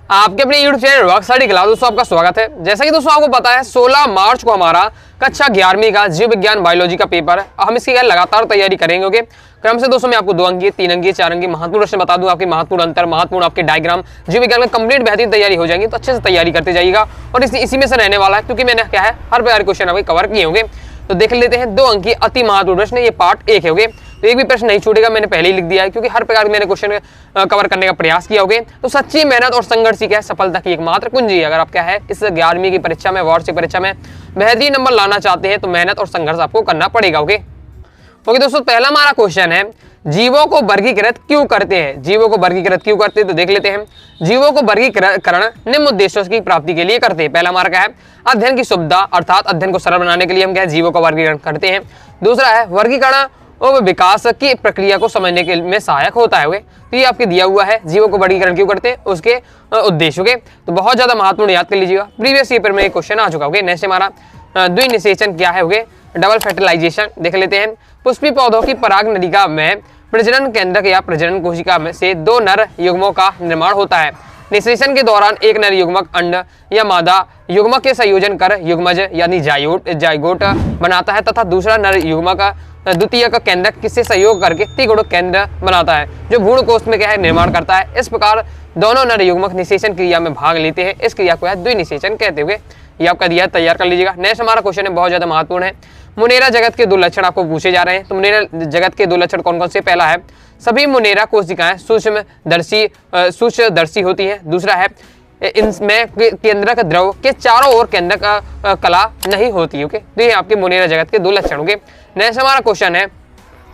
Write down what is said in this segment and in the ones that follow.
आपके अपने YouTube channel rock study class दोस्तों आपका स्वागत है। जैसा कि दोस्तों आपको पता है 16 मार्च को हमारा कक्षा 11वीं का जीव विज्ञान बायोलॉजी का पेपर है। हम इसकी लगातार तैयारी करेंगे। ओके, क्रम से दोस्तों मैं आपको 2 अंकीय, 3 अंकीय, 4 अंकीय महत्वपूर्ण प्रश्न बता दूं, आपके महत्वपूर्ण अंतर, महत्वपूर्ण आपके डायग्राम, जीव विज्ञान में कंप्लीट बेहतरीन तैयारी हो जाएगी। तो अच्छे से तैयारी करते जाइएगा और इसी में से रहने वाला है, क्योंकि मैंने क्या है हर प्रकार के क्वेश्चन अभी कवर किए होंगे। तो देख लेते हैं 2 अंकीय अति महत्वपूर्ण प्रश्न, ये पार्ट 1 है। ओके, तो एक भी प्रश्न नहीं छूटेगा, मैंने पहले ही लिख दिया है, क्योंकि हर प्रकार मैंने क्वेश्चन कवर करने का प्रयास किया होगा। तो सच्ची मेहनत और संघर्ष ही क्या है सफलता की एकमात्र कुंजी है। अगर आप क्या है इस 11वीं की परीक्षा में, वार्षिक परीक्षा में बेहतरीन नंबर लाना चाहते हैं तो मेहनत और संघर्ष आपको करना पड़ेगा। ओके दोस्तों, पहला हमारा क्वेश्चन है जीवों को वर्गीकृत क्यों करते हैं। जीवों को वर्गीकृत क्यों करते हैं तो देख लेते हैं। जीवों को वर्गीकरण निम्न उद्देश्यों की प्राप्ति के लिए करते हैं। पहला हमारा क्या है अध्ययन की सुविधा, अर्थात अध्ययन को सरल बनाने के लिए हम क्या है जीवों का वर्गीकरण करते हैं। दूसरा है वर्गीकरण और विकास की प्रक्रिया को समझने के में सहायक होता है। तो ये आपके दिया हुआ है जीवों को वर्गीकरण क्यों करते हैं, उसके उद्देश्य। तो बहुत ज्यादा महत्वपूर्ण, याद कर लीजिएगा, प्रीवियस पेपर में एक क्वेश्चन आ चुका। नेक्स्ट हमारा द्विनिषेचन क्या है, डबल फर्टिलाइजेशन देख लेते हैं। पुष्पी पौधों की पराग नलिका में प्रजनन केंद्रक या प्रजनन कोशिका में से 2 नर युग्मों का निर्माण होता है। निषेचन के दौरान एक नर युग्मक अंड या मादा युग्मक के संयोजन कर युग्मज यानी जाइगोट बनाता है तथा दूसरा नर युग्मक द्वितीय का केंद्रक किससे सहयोग करके त्रिगुणक केंद्र बनाता है, जो भ्रूण कोष में क्या है निर्माण करता है। इस प्रकार दोनों नर युग्मक निषेचन क्रिया में भाग लेते हैं। इस क्रिया को है द्विनिषेचन कहते हुए। ये आपका दिया, तैयार कर लीजिएगा। नेक्स्ट हमारा क्वेश्चन है बहुत ज्यादा महत्वपूर्ण है। मुनेरा जगत के 2 लक्षण आपको पूछे जा रहे हैं। तो मुनेरा जगत के 2 लक्षण कौन कौन से। पहला है सभी मुनेरा कोशिकाएं सूक्ष्मदर्शी होती हैं। दूसरा है इनमें केंद्रक द्रव के चारों ओर केंद्रक कला नहीं होती। ओके, तो ये आपके मुनेरा जगत के 2 लक्षण होंगे। नेक्स्ट हमारा क्वेश्चन है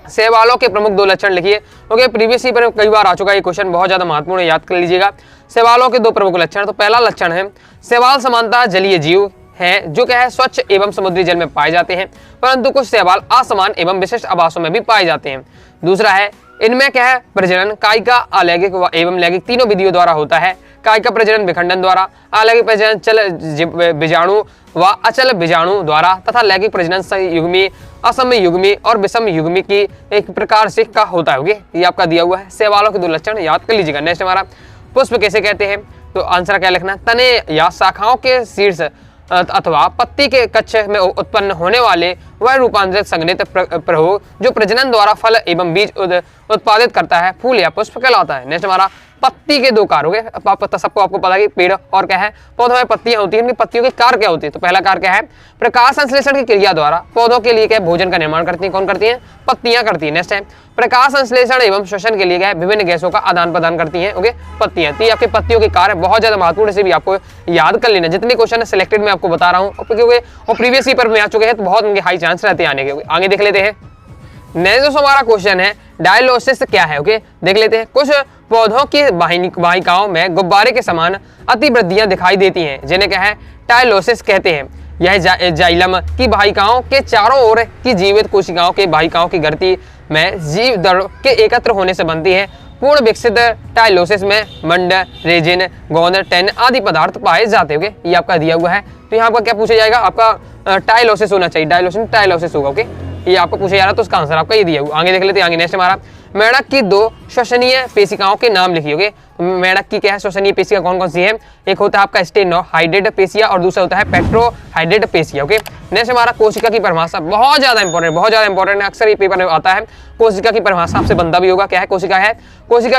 शैवालों के प्रमुख 2 लक्षण लिखिए। ओके, प्रीवियस ही पर कई बार आ चुका है ये क्वेश्चन, बहुत ज्यादा महत्वपूर्ण है, याद कर लीजिएगा। शैवालों के 2 प्रमुख लक्षण। तो पहला लक्षण है शैवाल समानता जलीय जीव हैं, जो क्या है स्वच्छ एवं समुद्री जल में पाए जाते हैं, परंतु कुछ शैवाल असमान एवं विशिष्ट आवासों में भी पाए जाते हैं। दूसरा है इनमें क्या है प्रजनन कायिका, अलैंगिक एवं लैंगिक तीनों विधियों द्वारा होता है। कायिका प्रजनन विखंडन द्वारा, अलैंगिक प्रजनन चल बीजाणु व अचल बीजाणु द्वारा तथा लैंगिक प्रजनन संयुग्मी, असम युग्मी और विषम युग्मी की एक प्रकार से का होता है। ये आपका दिया हुआ है शैवालों के 2 लक्षण, याद कर लीजिएगा। नेक्स्ट हमारा पुष्प कैसे कहते हैं, तो आंसर क्या लिखना, तने या शाखाओं के शीर्ष अथवा पत्ती के कक्ष में उत्पन्न होने वाले वह रूपांतरित संघनित प्रभोग जो प्रजनन द्वारा फल एवं बीज उत्पादित करता है, फूल या पुष्प कहलाता है। नेक्स्ट हमारा पत्ती के 2 कार्य हो गए। सबको आपको पता है कि पेड़ और क्या है पौधों में पत्तियां होती हैं, उनकी पत्तियों के कार्य क्या होते हैं। तो पहला कार्य क्या है प्रकाश संश्लेषण की क्रिया द्वारा पौधों के लिए क्या भोजन का निर्माण करती है। कौन करती है, पत्तियां करती है। नेक्स्ट है प्रकाश संश्लेषण एवं श्वसन के लिए क्या है विभिन्न गैसों का आदान प्रदान करती है। ओके, पत्तियां। तो ये आपके पत्तियों के कार्य बहुत ज्यादा महत्वपूर्ण, इसे भी आपको याद कर लेना। जितने क्वेश्चन सिलेक्टेड मैं आपको बता रहा हूँ, क्योंकि और प्रीवियस पेपर में आ चुके हैं, तो बहुत उनके हाई चांस रहते हैं आने के। आगे देख लेते हैं। नेक्स्ट दोस्तों हमारा क्वेश्चन है डायलोसिस क्या है। ओके, देख लेते हैं। कुछ पौधों की वाहिकाओं में गुब्बारे के समान अतिवृद्धियां दिखाई देती हैं, जिन्हें क्या है डायलोसिस कहते हैं। यह जाइलम की वाहिकाओं के चारों ओर की जीवित कोशिकाओं के वाहिकाओं की गति में जीव दल के एकत्र होने से बनती है। पूर्ण विकसित टाइलोसिस में मंड, रेजिन, गोंद, टेन आदि पदार्थ पाए जाते हैं। ये आपका दिया हुआ है। तो यहाँ पर क्या पूछा जाएगा, आपका टाइलोसिस होना चाहिए, टाइलोसिस होगा। ओके, ये आपको पूछा जा रहा है, तो उसका आंसर आपका ये दिया हुआ। आगे देख लेते हैं। आगे नेक्स्ट हमारा मेढक की 2 श्वसनीय पेशिकाओं के नाम लिखिए। मेढक की क्या है श्वसनीय पेशिका कौन कौन सी है, एक होता है आपका स्टेनोहाइड्रेट पेशिया और दूसरा होता है पेट्रोहाइड्रेट पेशिया। ओके, नेक्स्ट हमारा कोशिका की परिभाषा बहुत ज्यादा इंपॉर्टेंट है, अक्सर ये पेपर में आता है। कोशिका की परिभाषा आपसे बनता भी होगा। क्या है कोशिका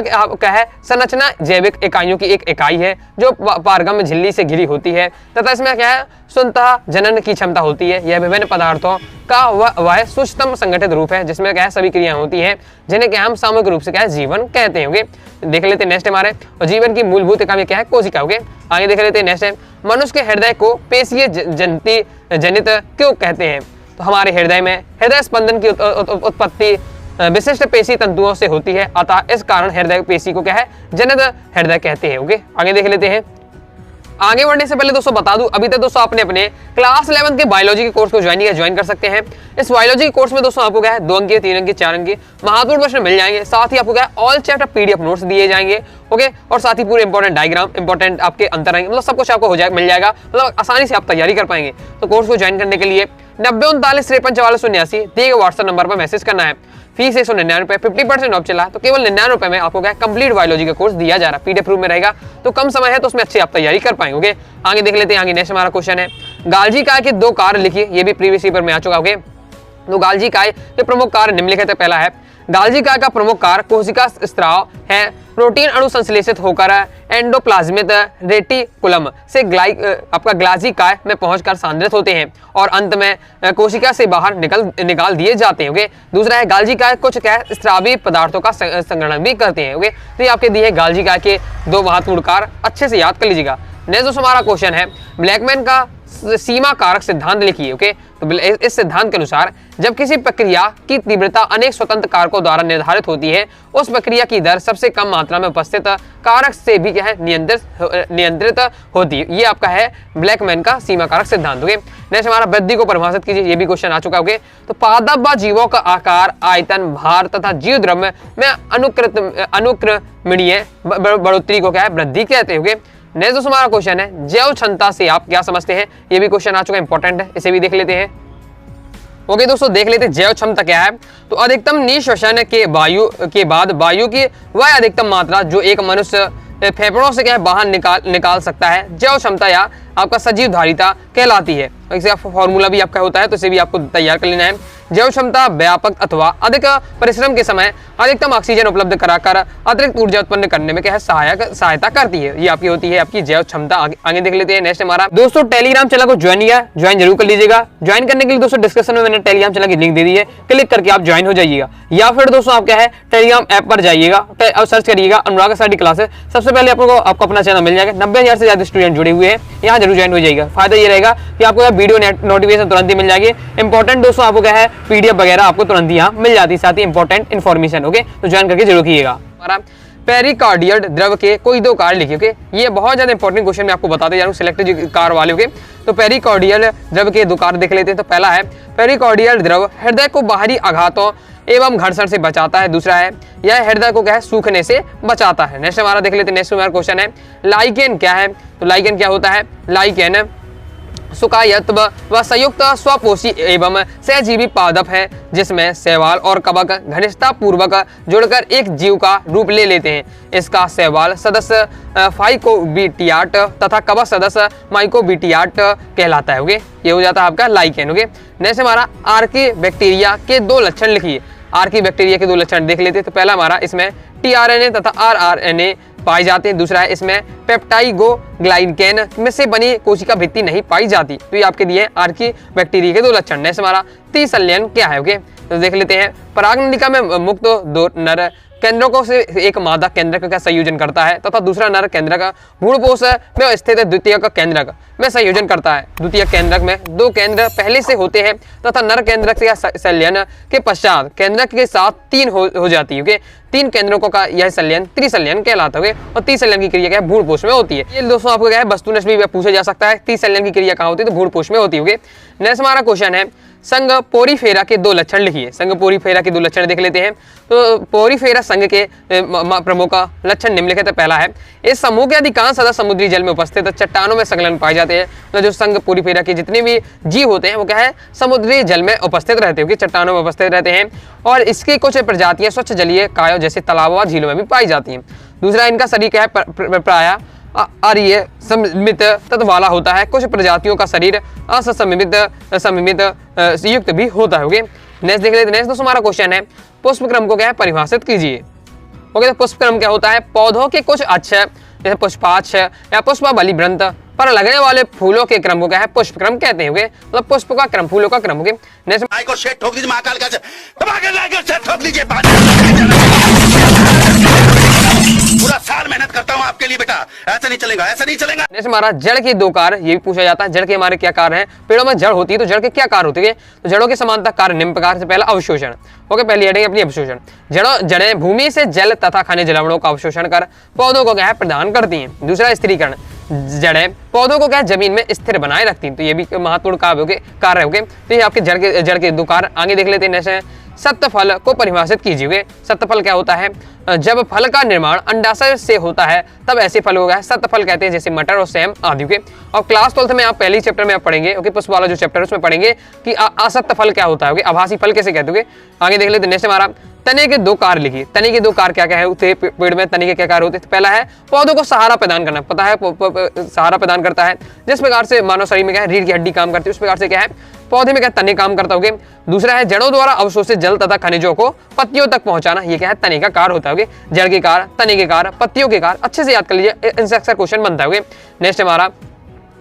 क्या है संरचना जैविक इकाइयों की एक इकाई है जो पारगम्य झिल्ली से घिरी होती है तथा इसमें क्या है स्वतः जनन की क्षमता होती है। यह विभिन्न पदार्थों का वह सूक्ष्मतम संगठित रूप है, जिसमें क्या है सभी क्रियाएं होती हैं, जिन्हें क्या हम सामूहिक रूप से क्या है जीवन कहते हैं। देख लेते हैं नेक्स्ट हमारे जीवन की मूलभूत इकाई क्या है कोशिका। आगे देख लेते हैं। नेक्स्ट है मनुष्य के हृदय को पेशीय जनित क्यों कहते हैं। तो हमारे हृदय में हृदय स्पंदन की उत्पत्ति विशिष्ट पेशी तंतुओं से होती है, अतः इस कारण हृदय पेशी को क्या है जनित हृदय कहते हैं। ओके, आगे देख लेते हैं। आगे बढ़ने से पहले दोस्तों बता दूं, अभी तक दोस्तों आपने अपने क्लास 11 के बायोलॉजी के कोर्स को ज्वाइन कर सकते हैं। इस बायोलॉजी के कोर्स में दोस्तों आपको क्या है 2 अंकीय, 3 अंकीय, 4 अंकीय महत्वपूर्ण प्रश्न मिल जाएंगे। साथ ही आपको क्या है ऑल चैप्टर PDF नोट्स दिए जाएंगे। ओके, और साथ ही पूरे इंपॉर्टेंट डायग्राम, इंपॉर्टेंट आपके अंतर आएंगे, मतलब सब कुछ आपको मिल जाएगा, मतलब आसानी से आप तैयारी कर पाएंगे। तो कोर्स को ज्वाइन करने के लिए 9039534479 दिए गए व्हाट्सएप नंबर पर मैसेज करना है। फीस 199 50% ऑफ चला, तो केवल 99 में आपको क्या कंप्लीट बायोलॉजी का कोर्स दिया जा रहा है। पीडीएफ रूप में रहेगा, तो कम समय है तो उसमें अच्छी आप तैयारी कर पाएंगे। आगे देख लेते हैं। आगे नेक्स्ट हमारा क्वेश्चन है, गाल्जी काय के 2 कार्य लिखिए। ये भी प्रीवियस पेपर में आ चुका होगा। तो गाल्जी काय के प्रमुख कार्य निम्नलिखित है। पहला है, गाल्जी काय का प्रमुख कार्य कोशिका स्त्राव है। प्रोटीन अणु संश्लेषित होकर एंडोप्लाज्मिक रेटिकुलम से आपका ग्लाजिकाय में पहुंचकर सांद्रित होते हैं और अंत में कोशिका से बाहर निकाल दिए जाते हैं। दूसरा है, गाल्जिकाय कुछ क्या है, स्रावी पदार्थों का संग्रहण भी करते हैं। तो ये आपके दिए है गाल्जिकाय के 2 महत्वपूर्ण कार्य, अच्छे से याद कर लीजिएगा। नेक्स्ट हमारा क्वेश्चन है, ब्लैकमैन का सीमा कारक सिद्धांत लिखिए। तो इस सिद्धांत के अनुसार जब किसी प्रक्रिया की तीव्रता अनेक स्वतंत्र कारकों द्वारा निर्धारित होती है, उस प्रक्रिया की दर सबसे कम मात्रा में उपस्थित कारक से भी क्या है, नियंत्रित होती है। ये आपका है ब्लैकमैन का सीमा कारक सिद्धांत। नेक्स्ट हमारा वृद्धि को परिभाषित कीजिए। ये भी क्वेश्चन आ चुका है। तो पादप व जीवों का आकार, आयतन, भार तथा जीव द्रव्य में अनुक्रमणीय बढ़ोतरी को क्या है, वृद्धि कहते हैं। नेक्स्ट दोस्तों हमारा क्वेश्चन है, जैव क्षमता से आप क्या समझते हैं। ये भी क्वेश्चन आ चुका है, इंपॉर्टेंट है, इसे भी देख लेते हैं। ओके दोस्तों, देख लेते हैं जैव क्षमता क्या है। तो अधिकतम निश्वसन के बाद वायु की वह अधिकतम मात्रा जो एक मनुष्य फेफड़ों से क्या है बाहर निकाल सकता है, जैव क्षमता या आपका सजीव धारिता कहलाती है। इसे फॉर्मूला भी आपका होता है, तो इसे भी आपको तैयार कर लेना है। जैव क्षमता व्यापक अथवा अधिक परिश्रम के समय अधिकतम ऑक्सीजन उपलब्ध कराकर अतिरिक्त ऊर्जा उत्पन्न करने में क्या है, सहायता करती है। ये आपकी होती है आपकी जैव क्षमता। आगे देख लेते हैं। नेक्स्ट हमारा दोस्तों, टेलीग्राम चैनल को ज्वाइन जरूर कर लीजिएगा। ज्वाइन करने के लिए दोस्तों डिस्क्रिप्शन में मैंने टेलीग्राम चैनल की लिंक दे दी है, क्लिक करके आप ज्वाइन हो जाइएगा। या फिर दोस्तों आप क्या है, टेलीग्राम ऐप पर जाइएगा और सर्च करिएगा अनुराग स्टडी क्लासेस। सबसे पहले आपको अपना चैनल मिल जाएगा। 90,000 से ज्यादा स्टूडेंट जुड़े हुए हैं, यहाँ जरूर ज्वाइन हो जाएगा। फायदा ये रहेगा कि आपको वीडियो नोटिफिकेशन तुरंत ही मिल जाएगी। इंपॉर्टेंट दोस्तों आपको क्या है, पीडीएफ वगैरह आपको तुरंत ही यहाँ मिल जाती है, साथ ही इंपॉर्टेंट इन्फॉर्मेशन। ओके, तो ज्वाइन करके जरूर कीजिएगा। हमारा पेरिकार्डियल द्रव के कोई 2 कार्य लिखिए। ये बहुत ज्यादा इंपॉर्टेंट क्वेश्चन मैं आपको बताते जा रहा हूँ, सिलेक्टिव कार्य वाले। तो पेरिकार्डियल द्रव के 2 कार्य देख लेते हैं। तो पहला है, पेरिकार्डियल द्रव हृदय को बाहरी आघातों एवं घर्षण से बचाता है। दूसरा है, यह हृदय को क्या है, सूखने से बचाता है। नेक्स्ट हमारा देख लेते हैं। नेक्स्ट हमारा क्वेश्चन है, लाइकेन क्या है। तो लाइकेन क्या होता है, लाइकेन सुकायत व संयुक्त स्वपोषी एवं सहजीवी पादप है, जिसमें शैवाल और कवक घनिष्ठता पूर्वक जुड़कर एक जीव का रूप ले लेते हैं। इसका शैवाल सदस्य फाइकोबिटियाट तथा कवक सदस्य माइकोबिटियाट कहलाता है। ये हो जाता है आपका लाइकेन। नेक्स्ट हमारा आर्की बैक्टीरिया के 2 लक्षण लिखिए। आर्की बैक्टीरिया के 2 लक्षण देख लेते हैं। तो पहला हमारा, इसमें टीआरएनए तथा आरआरएनए पाई जाते हैं। दूसरा है, इसमें पेप्टाइडोग्लाइकेन में से बनी कोशिका भित्ति नहीं पाई जाती। तो ये आपके दिए आर्की बैक्टीरिया के 2 लक्षण। नेक्स्ट हमारा, तीसल्यन क्या है। तो देख लेते हैं। परागनलिका में मुक्त 2 नर केंद्रकों से एक मादा केंद्रक का संयोजन करता है तथा दूसरा नर केंद्रक भ्रूणपोष में स्थित द्वितीयक केंद्रक में संयोजन करता है। द्वितीयक केंद्रक में 2 केंद्र पहले से होते हैं तथा नर केंद्रक से संलयन के पश्चात केंद्रक के साथ 3 हो जाती है। 3 केंद्रकों का यह संलयन त्रिसंलयन कहलाता है। और त्रिसंलयन की क्रिया क्या है, भ्रूणपोष में होती है। ये दोस्तों आपको क्या है, वस्तुनिष्ठ भी पूछा जा सकता है, त्रिसंलयन की क्रिया कहाँ होती है, तो भ्रूणपोष में होती है। नेक्स्ट हमारा क्वेश्चन है, संघ पोरीफेरा के 2 लक्षण लिखिए। संघ पोरीफेरा के 2 लक्षण देख लेते हैं। तो पोरीफेरा संघ के प्रमुख लक्षण निम्नलिखित है। पहला है, इस समूह के अधिकांश सदस्य समुद्री जल में उपस्थित चट्टानों में संलग्न पाए जाते हैं। तो जो संघ पोरीफेरा के जितने भी जीव होते हैं वो क्या है, समुद्री जल में उपस्थित रहते हैं, चट्टानों में उपस्थित रहते हैं। और इसकी कुछ प्रजातियां स्वच्छ जलीय कायों जैसे तालाबों व झीलों में भी पाई जाती हैं। दूसरा, इनका शरीर क्या है, प्राय अर्य सममित तत्व वाला होता है। कुछ प्रजातियों का शरीर असममित युक्त भी होता है। नेक्स्ट देख लेते हैं। नेक्स्ट हमारा क्वेश्चन है, पुष्पक्रम को क्या है, परिभाषित कीजिए। तो पुष्पक्रम क्या होता है, पौधों के कुछ अक्षय जैसे पुष्पाक्ष या पुष्पावली वृंत पर लगने वाले फूलों के क्रम को क्या है, पुष्पक्रम कहते हैं। मतलब पुष्प का क्रम, फूलों का क्रम। नेक्स्ट, पूरा साल मेहनत करता हूं आपके लिए बेटा, ऐसा नहीं चलेगा, ऐसा नहीं चलेगा। नेक्स्ट हमारा, जड़ के 2 कार्य, ये भी पूछा जाता है। जड़ के हमारे क्या कार्य हैं, पेड़ों में जड़ होती है तो जड़ के क्या कार्य होते हैं। तो जड़ों के समानता कार्य निम्न प्रकार से, पहला अवशोषण। पहली हेडिंग अपनी अवशोषण। जड़ें भूमि से जल तथा खनिज लवणों का अवशोषण कर पौधों को क्या है, प्रदान करती हैं। दूसरा, स्थिरीकरण। जड़ें पौधों को क्या जमीन में स्थिर बनाए रखती हैं। तो ये भी महत्वपूर्ण कार्य हो गए। तो ये आपके जड़ के 2 कार्य। आगे देख लेते हैं। नेक्स्ट, सत्य फल को परिभाषित कीजिए। सत्य फल क्या होता है? जब फल का निर्माण अंडाशय से होता है तब ऐसे फल होगा सत्य फल कहते हैं, जैसे मटर और सेम आदि के। और क्लास 12th में आप पहली चैप्टर में आप पढ़ेंगे, ओके, पुष्प वाला जो चैप्टर है उसमें पढ़ेंगे कि असत्य फल क्या होता है, आभासी फल कैसे कहते हो। आगे देख लेते। नेक्स्ट हमारा तने के दो कार्य लिखिए। तने के दो कार्य क्या क्या है होते हैं पेड़ में? तने के क्या कार्य होते हैं? पहला है पौधों को सहारा प्रदान करना, पता है सहारा प्रदान करता है। जिस प्रकार से मानव शरीर में क्या है रीढ़ की हड्डी काम करती है, उस प्रकार से क्या है पौधे में क्या तने काम करता होगा। दूसरा है जड़ों द्वारा अवशोषित जल तथा खनिजों को पत्तियों तक पहुंचाना, ये क्या है तने का कार्य होता है। जड़ के कार्य, तने के कार्य, पत्तियों के कार्य अच्छे से याद कर लीजिए, इनसे अक्सर क्वेश्चन बनता है। नेक्स्ट हमारा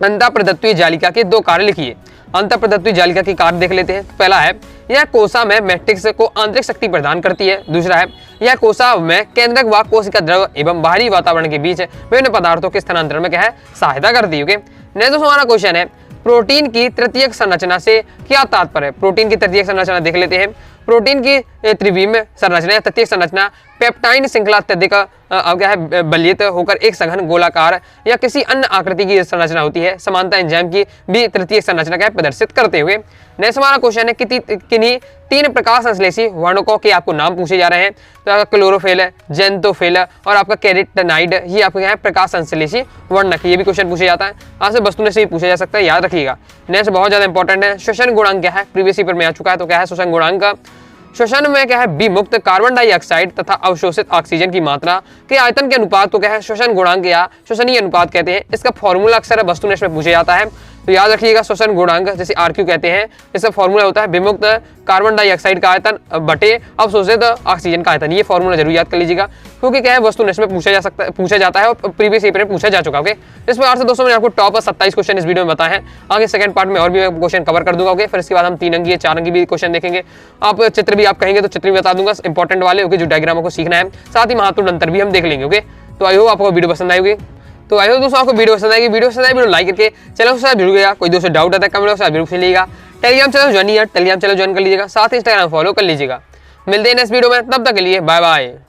अंतःप्रदत्वीय जालिका के दो कार्य लिखिए। अंतःप्रदत्वीय जालिका के कार्य देख लेते हैं। पहला है यह कोशा में मैट्रिक्स को आंतरिक शक्ति प्रदान करती है। दूसरा है यह कोशा में केंद्रक व कोशिका द्रव एवं बाहरी वातावरण के बीच विभिन्न पदार्थों के स्थानांतरण में क्या है सहायता करती है। नेक्स्ट हमारा क्वेश्चन है प्रोटीन की तृतीयक संरचना से क्या तात्पर्य है? प्रोटीन की तृतीयक संरचना देख लेते हैं। प्रोटीन की त्रिविम संरचना या तृतीयक संरचना पेप्टाइड श्रृंखला अत्यधिक क्या है बलित होकर एक सघन गोलाकार या किसी अन्य आकृति की संरचना होती है। समानता एंजाइम की भी तृतीयक संरचना क्या है प्रदर्शित करते हुए। नेक्स्ट हमारा क्वेश्चन है किन्हीं तीन प्रकाश संश्लेषी वर्णकों के आपको नाम पूछे जा रहे हैं। तो क्लोरोफिल, जेंटोफिल और आपका कैरोटीनॉइड, ये आपको क्या है प्रकाश संश्लेषी वर्णक, ये भी क्वेश्चन पूछा जाता है। आपसे वस्तु से भी पूछा जा सकता है, याद रखिएगा। नेक्स्ट बहुत ज्यादा इंपॉर्टेंट है श्वसन गुणांक क्या है? प्रीवियस पेपर में आ चुका है। तो क्या है श्वसन गुणांक? श्वसन में क्या है विमुक्त कार्बन डाइऑक्साइड तथा अवशोषित ऑक्सीजन की मात्रा के आयतन के अनुपात को क्या है श्वसन गुणांक या श्वसनीय अनुपात कहते हैं। इसका फॉर्मूला अक्सर वस्तुनिष्ठ में पूछा जाता है, तो याद रखिएगा श्वसन गुणांक जैसे RQ कहते हैं, इसका फॉर्मूला होता है विमुक्त कार्बन डाइऑक्साइड का आयतन बटे अवशोषित ऑक्सीजन का आयतन। ये फॉर्मूला जरूर याद कर लीजिएगा, क्योंकि क्या है वस्तुनिष्ठ में पूछा जाता है और प्रीवियस पेपर में पूछा जा चुका है। इस प्रकार से दोस्तों मैंने आपको टॉप 27 क्वेश्चन इस वीडियो में बताए हैं। आगे सेकंड पार्ट में और भी क्वेश्चन कवर कर दूंगा। फिर इसके बाद हम 3 अंकीय 4 अंकीय भी क्वेश्चन देखेंगे। आप चित्र भी आप कहेंगे तो चित्र भी बता दूंगा इंपॉर्टेंट वाले, जो डायग्राम को सीखना है, साथ ही महत्वपूर्ण अंतर भी हम देख लेंगे। ओके, तो आई होप आपको वीडियो पसंद आएगी। तो आई होप दोस्तों आपको वीडियो पसंद आएगी। वीडियो पसंद आए वीडियो लाइक करके चैनल को सब्सक्राइब जरूर करिएगा। कोई दोस्तों डाउट आता है कमेंट बॉक्स में जरूर पूछ लीजिएगा। टेलीग्राम चैनल ज्वाइन कर लीजिएगा, साथ ही इंस्टाग्राम फॉलो कर लीजिएगा। मिलते हैं नेक्स्ट वीडियो में, तब तक के लिए बाय बाय।